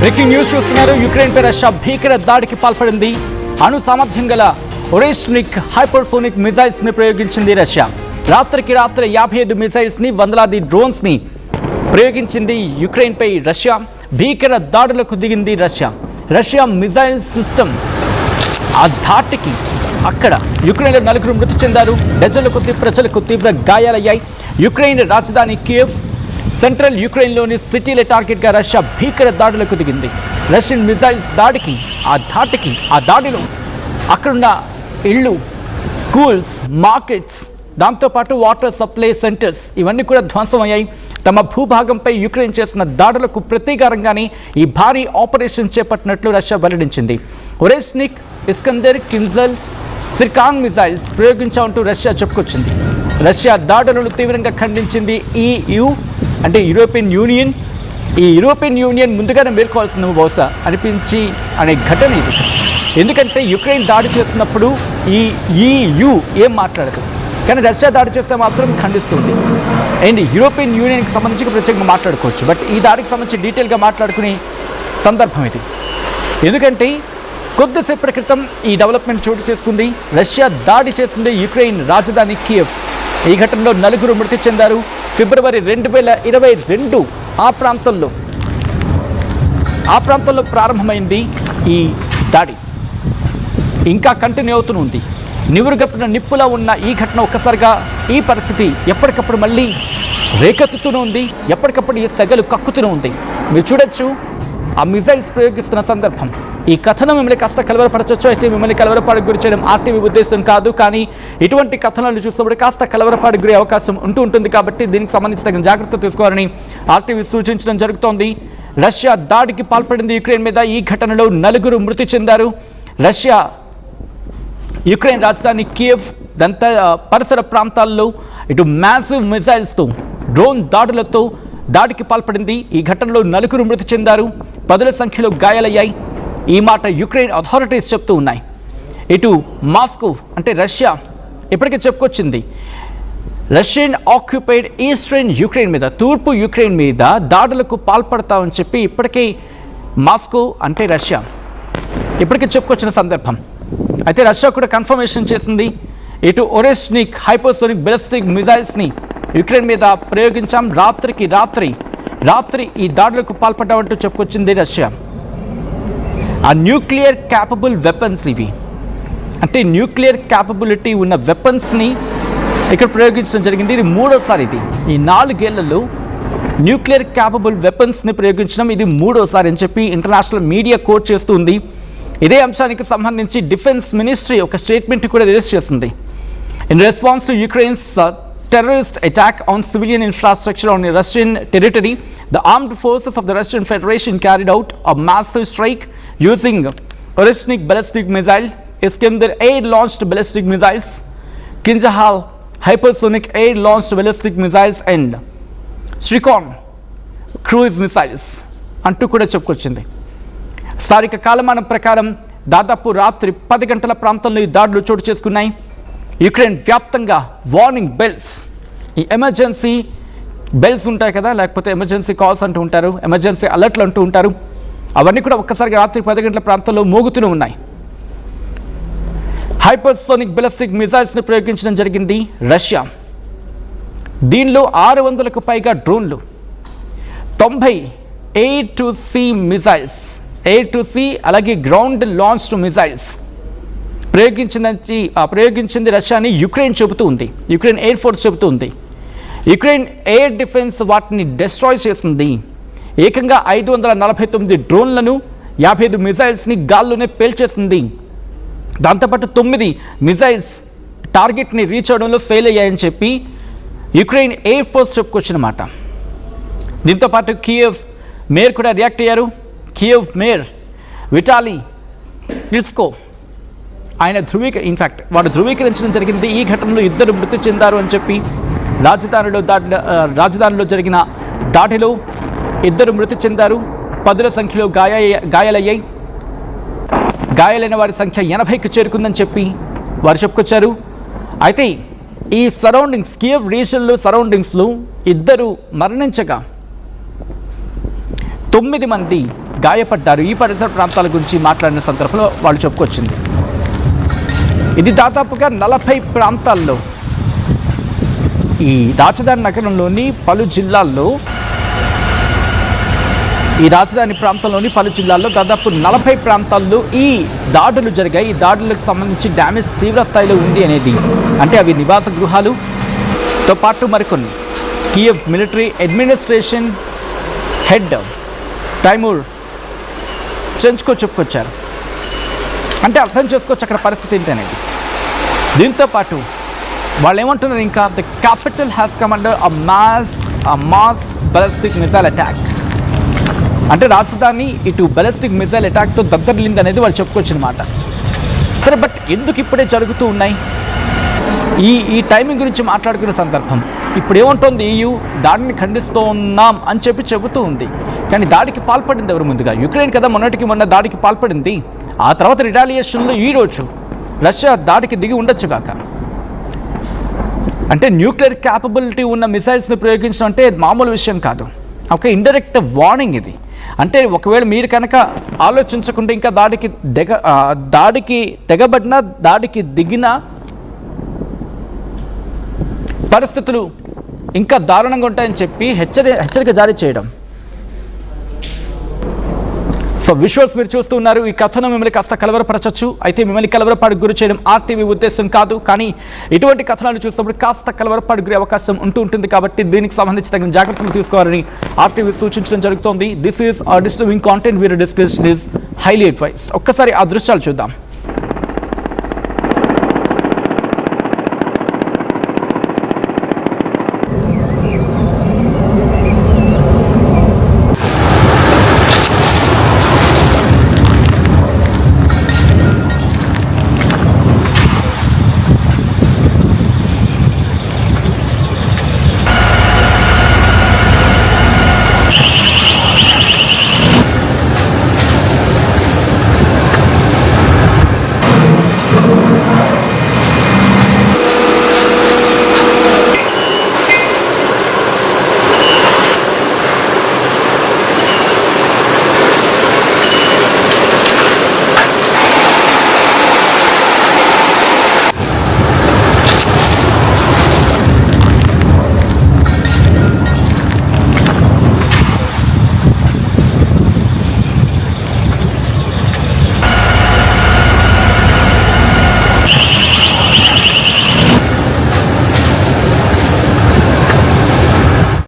Breaking news చూస్తున్నారు. Ukraine పై Russia భీకర దాడికి పాల్పడింది. అణు సామర్థ్యం గల ఒరెస్నిక్ హైపర్సోనిక్ మిజైల్స్ ని ప్రయోగించింది రష్యా. రాత్రికి రాత్రి 55 మిజైల్స్ ని, వందలాది డ్రోన్స్ ని ప్రయోగించింది యుక్రెయిన్ పై రష్యా. భీకర దాడులకు దిగింది రష్యా మిజైల్ సిస్టమ్ ఆ ధాటికి అక్కడ యుక్రెయిన్లో 4 మృతి చెందారు. డజన్ల కొద్ది ప్రజలకు తీవ్ర గాయాలయ్యాయి. యుక్రెయిన్ రాజధాని కియెవ్, సెంట్రల్ యుక్రెయిన్లోని సిటీల టార్గెట్గా రష్యా భీకర దాడులకు దిగింది. రష్యన్ మిజైల్స్ దాడికి ఆ దాడిలో అక్కడున్న ఇళ్ళు, స్కూల్స్, మార్కెట్స్, దాంతోపాటు వాటర్ సప్లై సెంటర్స్ ఇవన్నీ కూడా ధ్వంసమయ్యాయి. తమ భూభాగంపై యుక్రెయిన్ చేసిన దాడులకు ప్రతీకారంగానే ఈ భారీ ఆపరేషన్ చేపట్టినట్లు రష్యా వెల్లడించింది. ఒరెస్నిక్, ఇస్కందర్, కింజల్, సిర్కాన్ మిజైల్స్ ప్రయోగించామంటూ రష్యా చెప్పుకొచ్చింది. రష్యా దాడులను తీవ్రంగా ఖండించింది EU, అంటే యూరోపియన్ యూనియన్. ఈ యూరోపియన్ యూనియన్ ముందుగానే మేల్కోవాల్సింది బహుశా అనే ఘటన ఇది. ఎందుకంటే యుక్రెయిన్ దాడి చేస్తున్నప్పుడు ఈ EU ఏం మాట్లాడదు, కానీ రష్యా దాడి చేస్తే మాత్రం ఖండిస్తుంది. అండ్ యూరోపియన్ యూనియన్కి సంబంధించి ప్రత్యేకంగా మాట్లాడుకోవచ్చు. బట్ ఈ దాడికి సంబంధించి డీటెయిల్గా మాట్లాడుకునే సందర్భం ఇది. ఎందుకంటే కొద్దిసేపటి క్రితం ఈ డెవలప్మెంట్ చోటు చేసుకుంది. రష్యా దాడి చేసింది యుక్రెయిన్ రాజధాని కియెవ్. ఈ ఘటనలో 4 మృతి చెందారు. ఫిబ్రవరి 2022 ఆ ప్రాంతంలో ప్రారంభమైంది ఈ దాడి. ఇంకా కంటిన్యూ అవుతూనే ఉంది. నివురుగప్పిన నిప్పులా ఉన్న ఈ ఘటన ఒక్కసారిగా ఈ పరిస్థితి ఎప్పటికప్పుడు మళ్ళీ రేకెత్తుతూనే ఉంది. ఎప్పటికప్పుడు ఈ సెగలు కక్కుతూనే ఉంది. మీరు చూడొచ్చు ఆ మిజైల్స్ ప్రయోగిస్తున్న సందర్భం. ఈ కథనం మిమ్మల్ని కాస్త కలవరపరచవచ్చు. అయితే మిమ్మల్ని కలవరపాటుకు గురి చేయడం ఆర్టీవీ ఉద్దేశం కాదు, కానీ ఇటువంటి కథనాలు చూసినప్పుడు కాస్త కలవరపాటుకు గురి అవకాశం ఉంటుంది. కాబట్టి దీనికి సంబంధించి తగిన జాగ్రత్త తీసుకోవాలని ఆర్టీవీ సూచించడం జరుగుతోంది. రష్యా దాడికి పాల్పడింది యుక్రెయిన్ మీద. ఈ ఘటనలో 4 మృతి చెందారు. రష్యా యుక్రెయిన్ రాజధాని కియెవ్ పరిసర ప్రాంతాల్లో ఇటు మ్యాసివ్ మిజైల్స్తో, డ్రోన్ దాడులతో దాడికి పాల్పడింది. ఈ ఘటనలో 4 మృతి చెందారు. 10ల సంఖ్యలో గాయాలయ్యాయి. ఈ మాట యుక్రెయిన్ అథారిటీస్ చెప్తూ ఉన్నాయి. ఇటు మాస్కో, అంటే రష్యా ఇప్పటికే చెప్పుకొచ్చింది, రష్యన్ ఆక్యుపైడ్ ఈస్టర్న్ యుక్రెయిన్ మీద, తూర్పు యుక్రెయిన్ మీద దాడులకు పాల్పడతామని చెప్పి ఇప్పటికే మాస్కో, అంటే రష్యా ఇప్పటికే చెప్పుకొచ్చిన సందర్భం. అయితే రష్యా కూడా కన్ఫర్మేషన్ చేసింది. ఇటు ఒరెస్నిక్ హైపర్సోనిక్ బెలిస్టిక్ మిజైల్స్ని యుక్రెయిన్ మీద ప్రయోగించాం. రాత్రికి రాత్రి ఈ దాడులకు పాల్పడ్డామంటూ చెప్పుకొచ్చింది రష్యా. ఆ న్యూక్లియర్ క్యాపబుల్ వెపన్స్ ఇవి, అంటే న్యూక్లియర్ క్యాపబిలిటీ ఉన్న వెపన్స్ని ఇక్కడ ప్రయోగించడం జరిగింది. ఇది 3వసారి. ఈ 4 ఏళ్లలో న్యూక్లియర్ క్యాపబుల్ వెపన్స్ని ప్రయోగించడం ఇది 3వసారి అని చెప్పి ఇంటర్నేషనల్ మీడియా కోట్ చేస్తుంది. ఇదే అంశానికి సంబంధించి డిఫెన్స్ మినిస్ట్రీ ఒక స్టేట్మెంట్ కూడా రిలీజ్ చేసింది. In response to Ukraine's terrorist attack on civilian infrastructure on Russian territory, the armed forces of the Russian Federation carried out a massive strike using Oreshnik ballistic missile, Iskander air-launched ballistic missiles, Kinjal hypersonic air-launched ballistic missiles and Shrikon cruise missiles అంటూ కూడా చెప్పుకొచ్చింది. స్థానిక కాలమానం ప్రకారం దాదాపు రాత్రి 10 గంటల ప్రాంతంలో ఈ దాడులు చోటు చేసుకున్నాయి. యుక్రెయిన్ వ్యాప్తంగా వార్నింగ్ బెల్స్, ఈ ఎమర్జెన్సీ బెల్స్ ఉంటాయి కదా, లేకపోతే ఎమర్జెన్సీ కాల్స్ అంటూ ఉంటారు, ఎమర్జెన్సీ అలర్ట్లు అంటూ ఉంటారు, అవన్నీ కూడా ఒక్కసారిగా రాత్రి 10 గంటల ప్రాంతంలో మోగుతూనే ఉన్నాయి. హైపర్సోనిక్ బెలిస్టిక్ మిజైల్స్ని ప్రయోగించడం జరిగింది రష్యా. దీనిలో 600కు పైగా డ్రోన్లు, 90 A2C మిజైల్స్, A2C అలాగే గ్రౌండ్ లాంచ్డ్ మిజైల్స్ ప్రయోగించింది రష్యా అని యుక్రెయిన్ చెబుతూ ఉంది. యుక్రెయిన్ ఎయిర్ ఫోర్స్ చెబుతూ ఉంది. యుక్రెయిన్ ఎయిర్ డిఫెన్స్ వాటిని డిస్ట్రాయ్ చేసింది. ఏకంగా 549 డ్రోన్లను, 55 మిజైల్స్ని గాల్లోనే పేల్చేసింది. దాంతోపాటు 9 మిజైల్స్ టార్గెట్ని రీచ్ అవడంలో ఫెయిల్ అయ్యాయని చెప్పి యుక్రెయిన్ ఎయిర్ ఫోర్స్ చెప్పుకొచ్చినమాట. దీంతోపాటు కియెవ్ మేయర్ కూడా రియాక్ట్ అయ్యారు. కియెవ్ మేయర్ విటాలీ క్లిట్స్కో ఆయన వాడు ధృవీకరించడం జరిగింది. ఈ ఘటనలో 2 మృతి చెందారు అని చెప్పి, రాజధానిలో జరిగిన దాడిలో 2 మృతి చెందారు. 10ల సంఖ్యలో గాయాలయ్యాయి. గాయాలైన వారి సంఖ్య 80కి చేరుకుందని చెప్పి వారు చెప్పుకొచ్చారు. అయితే ఈ సరౌండింగ్స్, కియెవ్ రీజియన్లో సరౌండింగ్స్లో 2 మరణించగా 9 మంది గాయపడ్డారు. ఈ పరిసర ప్రాంతాల గురించి మాట్లాడిన సందర్భంలో వాళ్ళు చెప్పుకొచ్చింది. ఇది దాదాపుగా 40 ప్రాంతాల్లో ఈ రాజధాని నగరంలోని పలు జిల్లాల్లో దాదాపు 40 ప్రాంతాల్లో ఈ దాడులు జరిగాయి. ఈ దాడులకు సంబంధించి డ్యామేజ్ తీవ్ర స్థాయిలో ఉంది అనేది, అంటే అవి నివాస గృహాలుతో పాటు మరికొన్ని. కియవ్ మిలిటరీ అడ్మినిస్ట్రేషన్ హెడ్ టైమూర్ చెంచుకో చెప్పుకొచ్చారు. అంటే అర్థం చేసుకోవచ్చు అక్కడ పరిస్థితి ఏంటి అనేది. దీంతో పాటు వాళ్ళు ఏమంటున్నారు, ఇంకా the capital has come under mass ballistic missile attack. అంటే రాజధాని ఇటు బాలిస్టిక్ మిసైల్ అటాక్తో దద్దరిల్లింది అనేది వాళ్ళు చెప్పుకొచ్చిన మాట. సరే, బట్ ఎందుకు ఇప్పుడే జరుగుతూ ఉన్నాయి? ఈ టైమింగ్ గురించి మాట్లాడుకునే సందర్భం ఇప్పుడు ఏముంటుంది, EU దాడిని ఖండిస్తూ ఉన్నాం అని చెబుతూ ఉంది. కానీ దాడికి పాల్పడింది ఎవరు? ముందుగా యుక్రెయిన్ కదా మొన్నటికి మొన్న దాడికి పాల్పడింది. ఆ తర్వాత రిటాలియేషన్లో ఈరోజు రష్యా దాడికి దిగి ఉండొచ్చుగాక. అంటే న్యూక్లియర్ క్యాపబిలిటీ ఉన్న మిసైల్స్ని ప్రయోగించడం అంటే మామూలు విషయం కాదు. ఒక ఇండైరెక్ట్ వార్నింగ్ ఇది. అంటే ఒకవేళ మీరు కనుక ఆలోచించకుండా ఇంకా దాడికి తెగబడిన దాడికి దిగిన పరిస్థితులు ఇంకా దారుణంగా ఉంటాయని చెప్పి హెచ్చరిక జారీ చేయడం. సో విజువల్స్ మీరు చూస్తూ ఉన్నారు. ఈ కథనం మిమ్మల్ని కాస్త కలవరపరచచ్చు. అయితే మిమ్మల్ని కలవరపాటుకు గురి చేయడం RTV ఉద్దేశం కాదు. కానీ ఇటువంటి కథనాలు చూసినప్పుడు కాస్త కలవరపాటుకు గురి అవకాశం ఉంటుంది. కాబట్టి దీనికి సంబంధించి తగిన జాగ్రత్తలు తీసుకోవాలని RTV సూచించడం జరుగుతోంది. This is disturbing content viewer discretion is highly advised. ఒక్కసారి ఆ దృశ్యాలు చూద్దాం.